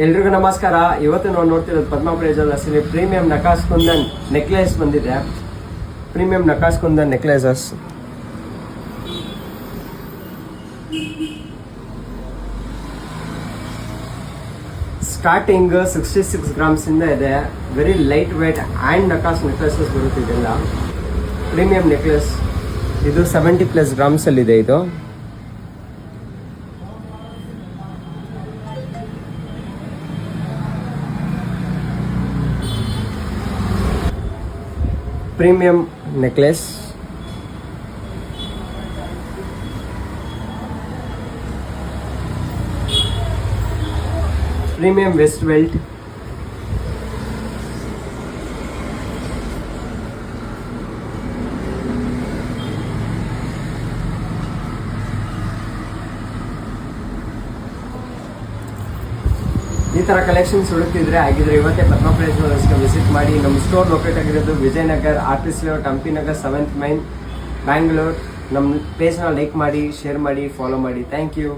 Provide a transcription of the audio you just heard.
ಎಲ್ರಿಗೂ ನಮಸ್ಕಾರ. ಇವತ್ತು ನಾವು ನೋಡ್ತಿರೋದು ಪದ್ಮ ಪ್ಲೇಜಲ್ಲಿ ಪ್ರೀಮಿಯಂ ನಕಾಸ್ ಕುಂದನ್ ನೆಕ್ಲೆಸ್ ಬಂದಿದೆ. Premium nakas kundan necklaces starting 66 grams ಇಂದ ಇದೆ. Very light weight and nakas necklaces ಬರುತ್ತಿದೆಲ್ಲ. ಪ್ರೀಮಿಯಂ ನೆಕ್ಲೆಸ್ ಇದು 70+ ಗ್ರಾಮ್ಸ್ ಅಲ್ಲಿ ಇದೆ. ಇದು premium necklace. Premium waist belt. ಈ ಥರ ಕಲೆಕ್ಷನ್ಸ್ ಹುಡುಕ್ತಿದ್ರೆ ಆಗಿದ್ರೆ ಇವತ್ತೇ ಪದ್ಮ ಪ್ಲೇಸ್ಗೆ ವಿಸಿಟ್ ಮಾಡಿ. ನಮ್ಮ ಸ್ಟೋರ್ ಲೊಕೇಟ್ ಆಗಿರೋದು Vijayanagar, artist layout, Hampi Nagar, 7th main, Bangalore. ನಮ್ಮ ಪೇಜ್ನ ಲೈಕ್ ಮಾಡಿ, ಶೇರ್ ಮಾಡಿ, ಫಾಲೋ ಮಾಡಿ. Thank you.